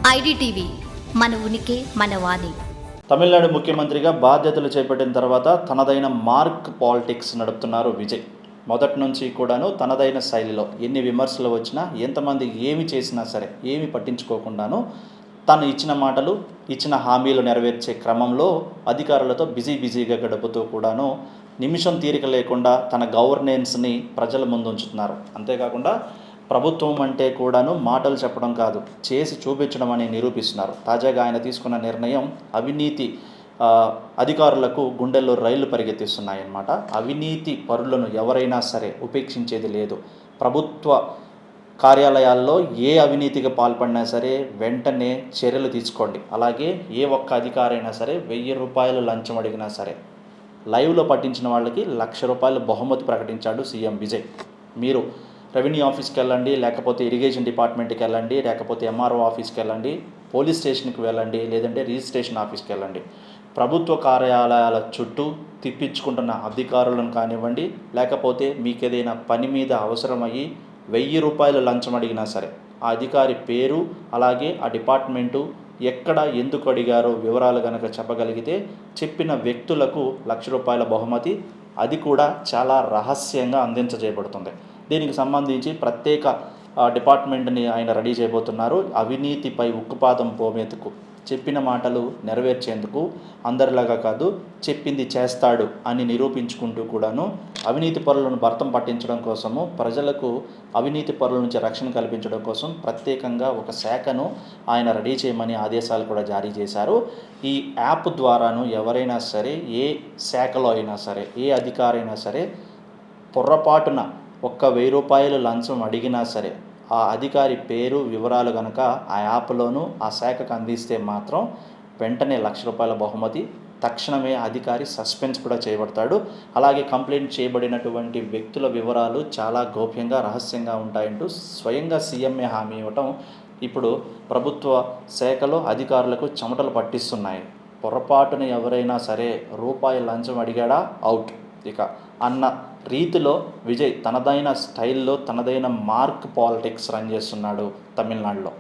IDTV మన ఉనికి మన వాణి. తమిళనాడు ముఖ్యమంత్రిగా బాధ్యతలు చేపట్టిన తర్వాత తనదైన మార్క్ పాలిటిక్స్ నడుపుతున్నారు విజయ్. మొదటి నుంచి కూడాను తనదైన శైలిలో ఎన్ని విమర్శలు వచ్చినా, ఎంతమంది ఏమి చేసినా సరే ఏమి పట్టించుకోకుండాను తను ఇచ్చిన మాటలు, ఇచ్చిన హామీలు నెరవేర్చే క్రమంలో అధికారులతో బిజీగా గడుపుతూ కూడాను నిమిషం తీరిక లేకుండా తన గవర్నెన్స్ని ప్రజల ముందు ఉంచుతున్నారు. అంతేకాకుండా ప్రభుత్వం అంటే కూడాను మాటలు చెప్పడం కాదు, చేసి చూపించడం అని నిరూపిస్తున్నారు. తాజాగా ఆయన తీసుకున్న నిర్ణయం అవినీతి అధికారులకు గుండెల్లో రైళ్లు పరిగెత్తిస్తున్నాయన్నమాట. అవినీతి పరులను ఎవరైనా సరే ఉపేక్షించేది లేదు. ప్రభుత్వ కార్యాలయాల్లో ఏ అవినీతికి పాల్పడినా సరే వెంటనే చర్యలు తీసుకోండి. అలాగే ఏ ఒక్క అధికారైనా సరే 1000 రూపాయలు లంచం అడిగినా సరే లైవ్లో పట్టించిన వాళ్ళకి ₹1,00,000 బహుమతి ప్రకటించాడు సీఎం విజయ్. మీరు రెవెన్యూ ఆఫీస్కి వెళ్ళండి, లేకపోతే ఇరిగేషన్ డిపార్ట్మెంట్కి వెళ్ళండి, లేకపోతే ఎంఆర్ఓ ఆఫీస్కి వెళ్ళండి, పోలీస్ స్టేషన్కి వెళ్ళండి, లేదంటే రిజిస్ట్రేషన్ ఆఫీస్కి వెళ్ళండి. ప్రభుత్వ కార్యాలయాల చుట్టూ తిప్పించుకుంటున్న అధికారులను కానివ్వండి, లేకపోతే మీకు ఏదైనా పని మీద అవసరమయ్యి 1000 రూపాయలు లంచం అడిగినా సరే ఆ అధికారి పేరు, అలాగే ఆ డిపార్ట్మెంటు ఎక్కడ ఎందుకు అడిగారో వివరాలు కనుక చెప్పగలిగితే చెప్పిన వ్యక్తులకు ₹1,00,000 బహుమతి, అది కూడా చాలా రహస్యంగా అందించజేయబడుతుంది. దీనికి సంబంధించి ప్రత్యేక డిపార్ట్మెంట్ని ఆయన రెడీ చేయబోతున్నారు. అవినీతిపై ఉక్కుపాదం పోమేందుకు, చెప్పిన మాటలు నెరవేర్చేందుకు, అందరిలాగా కాదు చెప్పింది చేస్తాడు అని నిరూపించుకుంటూ కూడాను అవినీతి పరులను భర్తం పట్టించడం కోసము, ప్రజలకు అవినీతి పరుల నుంచి రక్షణ కల్పించడం కోసం ప్రత్యేకంగా ఒక శాఖను ఆయన రెడీ చేయమని ఆదేశాలు కూడా జారీ చేశారు. ఈ యాప్ ద్వారాను ఎవరైనా సరే, ఏ శాఖలో అయినా సరే, ఏ అధికారైనా సరే పొర్రపాటున ₹1,000 రూపాయలు లంచం అడిగినా సరే ఆ అధికారి పేరు, వివరాలు కనుక ఆ యాప్లోనూ ఆ శాఖకు అందిస్తే మాత్రం వెంటనే ₹1,00,000 బహుమతి, తక్షణమే అధికారి సస్పెన్స్ కూడా చేయబడతాడు. అలాగే కంప్లైంట్ చేయబడినటువంటి వ్యక్తుల వివరాలు చాలా గోప్యంగా, రహస్యంగా ఉంటాయంటూ స్వయంగా సీఎంఏ హామీ ఇవ్వటం ఇప్పుడు ప్రభుత్వ శాఖలో అధికారులకు చెమటలు పట్టిస్తున్నాయి. పొరపాటున ఎవరైనా సరే రూపాయి లంచం అడిగాడా అవుట్ ఇక అన్న రీతిలో విజయ్ తనదైన స్టైల్లో తనదైన మార్క్ పాలిటిక్స్ రన్ చేస్తున్నాడు తమిళనాడులో.